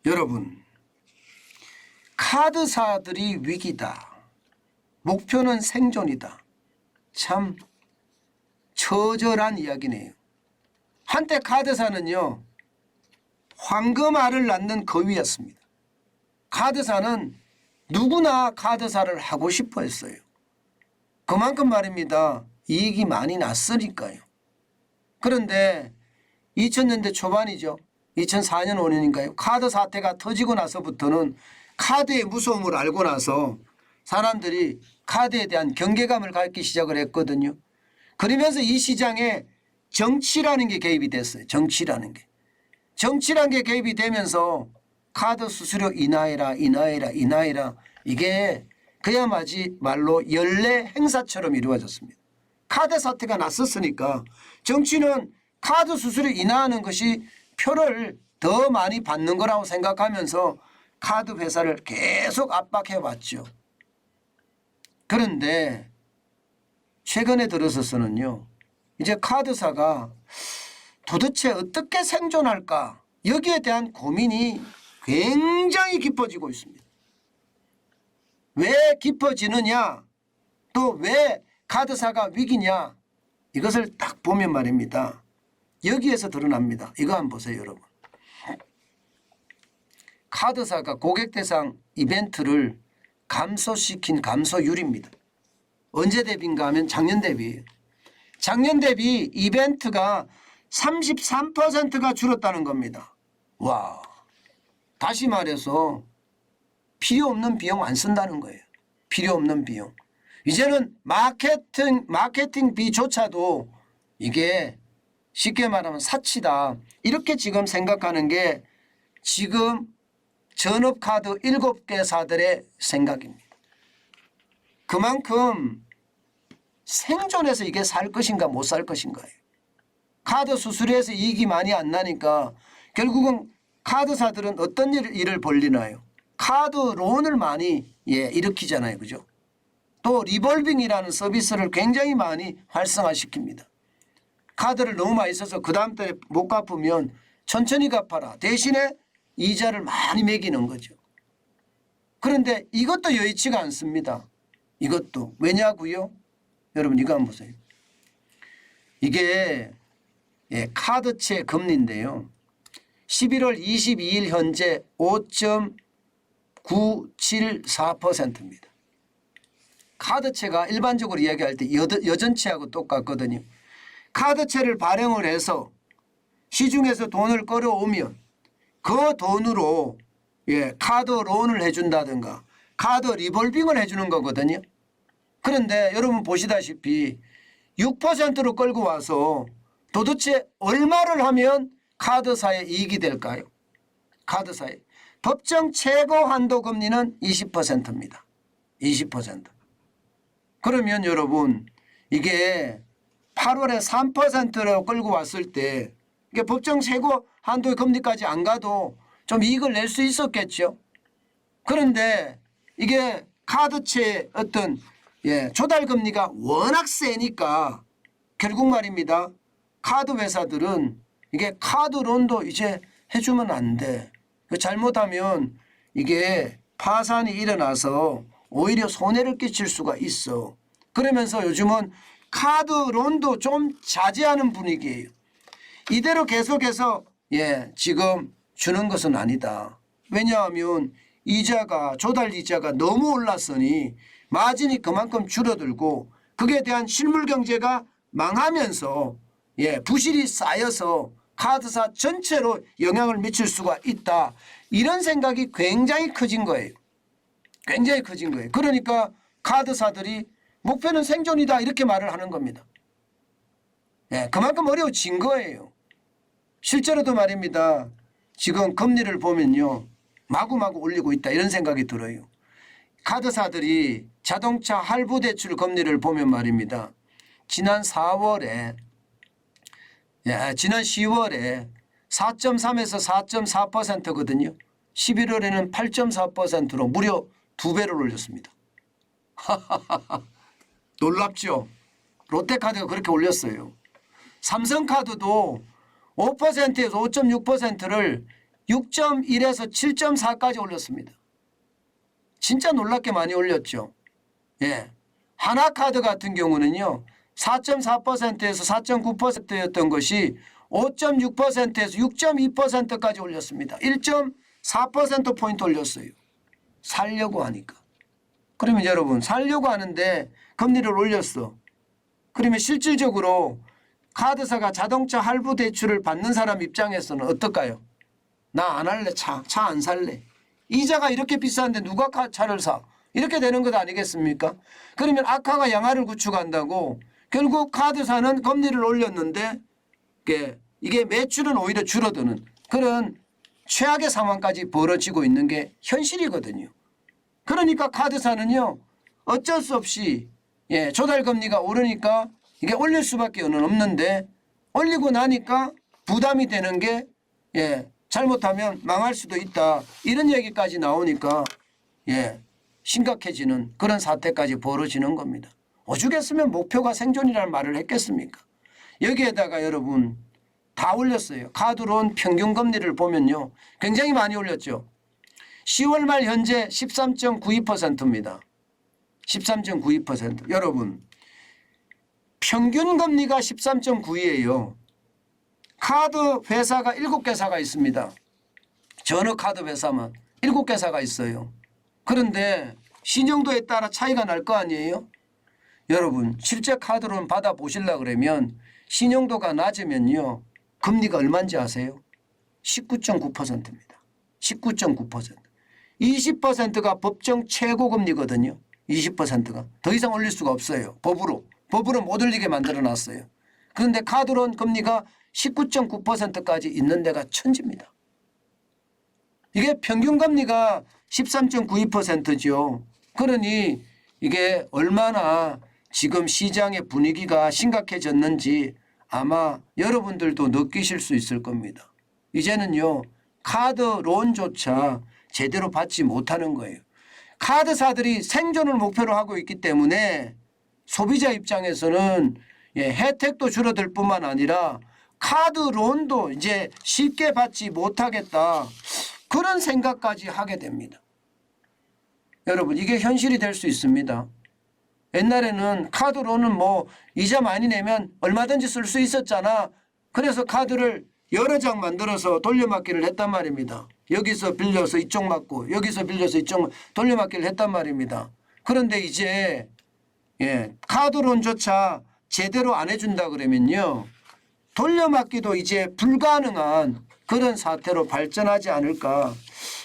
여러분, 카드사들이 위기다. 목표는 생존이다. 참 처절한 이야기네요. 한때 카드사는요, 황금알을 낳는 거위였습니다. 카드사는 누구나 카드사를 하고 싶어 했어요. 그만큼 말입니다. 이익이 많이 났으니까요. 그런데 2000년대 초반이죠. 2004년 5년인가요? 카드 사태가 터지고 나서부터는 카드의 무서움을 알고 나서 사람들이 카드에 대한 경계감을 갖기 시작을 했거든요. 그러면서 이 시장에 정치라는 게 개입이 됐어요. 정치라는 게. 정치라는 게 개입이 되면서 카드 수수료 인하해라 이게 그야말로 연례 행사처럼 이루어졌습니다. 카드 사태가 났었으니까 정치는 카드 수수료 인하하는 것이 표를 더 많이 받는 거라고 생각하면서 카드 회사를 계속 압박해 왔죠. 그런데 최근에 들어서서는요, 이제 카드사가 도대체 어떻게 생존할까, 여기에 대한 고민이 굉장히 깊어지고 있습니다. 왜 깊어지느냐, 또 왜 카드사가 위기냐, 이것을 딱 보면 말입니다. 여기에서 드러납니다. 이거 한번 보세요, 여러분. 카드사가 고객 대상 이벤트를 감소시킨 감소율입니다. 언제 대비인가 하면 작년 대비예요. 작년 대비 이벤트가 33%가 줄었다는 겁니다. 와, 다시 말해서 필요 없는 비용 안 쓴다는 거예요. 필요 없는 비용. 이제는 마케팅비조차도 이게 쉽게 말하면 사치다. 이렇게 지금 생각하는 게 지금 전업카드 7개사들의 생각입니다. 그만큼 생존해서 이게 살 것인가 못 살 것인가예요. 카드 수수료에서 이익이 많이 안 나니까 결국은 카드사들은 어떤 일을 벌리나요? 카드 론을 많이 일으키잖아요. 그죠? 또 리볼빙이라는 서비스를 굉장히 많이 활성화시킵니다. 카드를 너무 많이 써서 그 다음 달에 못 갚으면 천천히 갚아라. 대신에 이자를 많이 매기는 거죠. 그런데 이것도 여의치가 않습니다. 이것도. 왜냐고요? 여러분 이거 한번 보세요. 이게 카드채 금리인데요. 11월 22일 현재 5.974%입니다. 카드채가 일반적으로 이야기할 때 여전채하고 똑같거든요. 카드채를 발행을 해서 시중에서 돈을 끌어오면 그 돈으로 카드 론을 해준다든가 카드 리볼빙을 해주는 거거든요. 그런데 여러분 보시다시피 6%로 끌고 와서 도대체 얼마를 하면 카드사에 이익이 될까요? 카드사에. 법정 최고 한도 금리는 20%입니다. 20%. 그러면 여러분 이게 8월에 3%로 끌고 왔을 때 이게 법정 최고 한도의 금리까지 안 가도 좀 이익을 낼 수 있었겠죠. 그런데 이게 카드채 어떤 조달금리가 워낙 세니까 결국 말입니다. 카드 회사들은 이게 카드론도 이제 해주면 안 돼. 잘못하면 이게 파산이 일어나서 오히려 손해를 끼칠 수가 있어. 그러면서 요즘은 카드론도 좀 자제하는 분위기예요. 이대로 계속해서 지금 주는 것은 아니다. 왜냐하면 이자가 조달 이자가 너무 올랐으니 마진이 그만큼 줄어들고 그에 대한 실물 경제가 망하면서 부실이 쌓여서 카드사 전체로 영향을 미칠 수가 있다. 이런 생각이 굉장히 커진 거예요. 굉장히 커진 거예요. 그러니까 카드사들이 목표는 생존이다 이렇게 말을 하는 겁니다. 그만큼 어려워진 거예요. 실제로도 말입니다. 지금 금리를 보면요. 마구마구 올리고 있다 이런 생각이 들어요. 카드사들이 자동차 할부 대출 금리를 보면 말입니다. 지난 10월에 4.3에서 4.4%거든요. 11월에는 8.4%로 무려 2배를 올렸습니다. 놀랍죠? 롯데카드가 그렇게 올렸어요. 삼성카드도 5%에서 5.6%를 6.1에서 7.4까지 올렸습니다. 진짜 놀랍게 많이 올렸죠. 예. 하나카드 같은 경우는요. 4.4%에서 4.9%였던 것이 5.6%에서 6.2%까지 올렸습니다. 1.4%포인트 올렸어요. 살려고 하니까. 그러면 여러분 살려고 하는데 금리를 올렸어. 그러면 실질적으로 카드사가 자동차 할부 대출을 받는 사람 입장에서는 어떨까요? 나 안 할래. 차 안 살래. 이자가 이렇게 비싼데 누가 차를 사? 이렇게 되는 것 아니겠습니까? 그러면 악화가 양화를 구축한다고 결국 카드사는 금리를 올렸는데 이게 매출은 오히려 줄어드는 그런 최악의 상황까지 벌어지고 있는 게 현실이거든요. 그러니까 카드사는요. 어쩔 수 없이 조달금리가 오르니까 이게 올릴 수밖에 없는데 올리고 나니까 부담이 되는 게 잘못하면 망할 수도 있다. 이런 얘기까지 나오니까 심각해지는 그런 사태까지 벌어지는 겁니다. 오죽했으면 목표가 생존이라는 말을 했겠습니까? 여기에다가 여러분 다 올렸어요. 카드론 평균 금리를 보면요. 굉장히 많이 올렸죠. 10월 말 현재 13.92%입니다. 13.92%. 여러분 평균 금리가 13.9이에요. 카드 회사가 7개사가 있습니다. 전후 카드 회사만 7개사가 있어요. 그런데 신용도에 따라 차이가 날 거 아니에요? 여러분 실제 카드론 받아보시려고 그러면 신용도가 낮으면요. 금리가 얼마인지 아세요? 19.9%입니다. 19.9%. 20%가 법정 최고금리거든요. 20%가. 더 이상 올릴 수가 없어요. 법으로 못 올리게 만들어놨어요. 그런데 카드론 금리가 19.9%까지 있는 데가 천지입니다. 이게 평균 금리가 13.92%죠. 그러니 이게 얼마나 지금 시장의 분위기가 심각해졌는지 아마 여러분들도 느끼실 수 있을 겁니다. 이제는요. 카드론조차 제대로 받지 못하는 거예요. 카드사들이 생존을 목표로 하고 있기 때문에 소비자 입장에서는 혜택도 줄어들 뿐만 아니라 카드론도 이제 쉽게 받지 못하겠다. 그런 생각까지 하게 됩니다. 여러분 이게 현실이 될 수 있습니다. 옛날에는 카드론은 뭐 이자 많이 내면 얼마든지 쓸 수 있었잖아. 그래서 카드를 여러 장 만들어서 돌려막기를 했단 말입니다. 여기서 빌려서 이쪽 맞고 여기서 빌려서 이쪽 돌려막기를 했단 말입니다. 그런데 이제 카드론조차 제대로 안 해준다 그러면요. 돌려막기도 이제 불가능한 그런 사태로 발전하지 않을까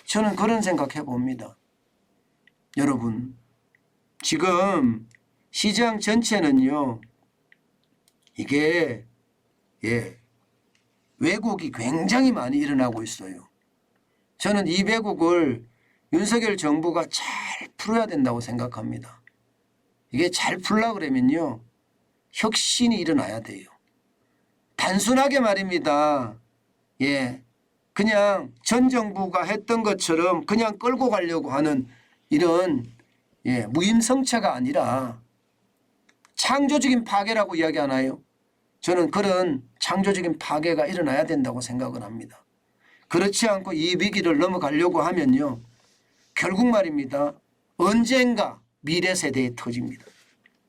저는 그런 생각해 봅니다. 여러분 지금 시장 전체는요. 이게 왜곡이 굉장히 많이 일어나고 있어요. 저는 이 왜곡을 윤석열 정부가 잘 풀어야 된다고 생각합니다. 이게 잘 풀려고 그러면요. 혁신이 일어나야 돼요. 단순하게 말입니다. 그냥 전 정부가 했던 것처럼 그냥 끌고 가려고 하는 이런 무임성차가 아니라 창조적인 파괴라고 이야기하나요? 저는 그런 창조적인 파괴가 일어나야 된다고 생각을 합니다. 그렇지 않고 이 위기를 넘어가려고 하면요. 결국 말입니다. 언젠가 미래 세대에 터집니다.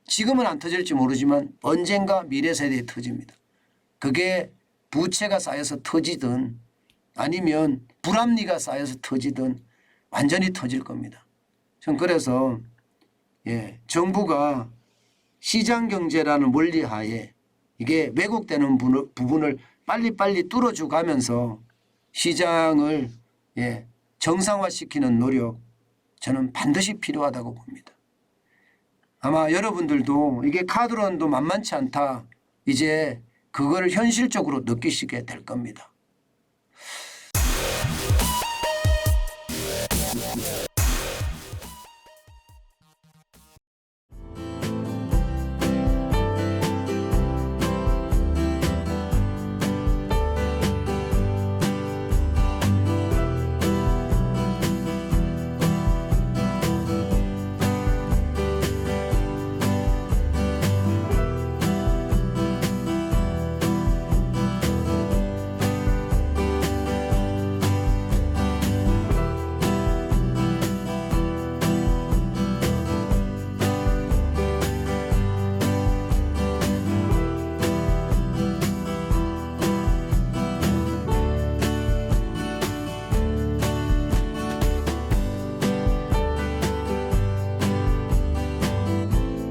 지금은 안 터질지 모르지만 언젠가 미래 세대에 터집니다. 그게 부채가 쌓여서 터지든 아니면 불합리가 쌓여서 터지든 완전히 터질 겁니다. 전 그래서 정부가 시장경제라는 원리하에 이게 왜곡되는 부분을 빨리빨리 뚫어주 가면서 시장을 정상화시키는 노력 저는 반드시 필요하다고 봅니다. 아마 여러분들도 이게 카드론도 만만치 않다. 이제 그거를 현실적으로 느끼시게 될 겁니다.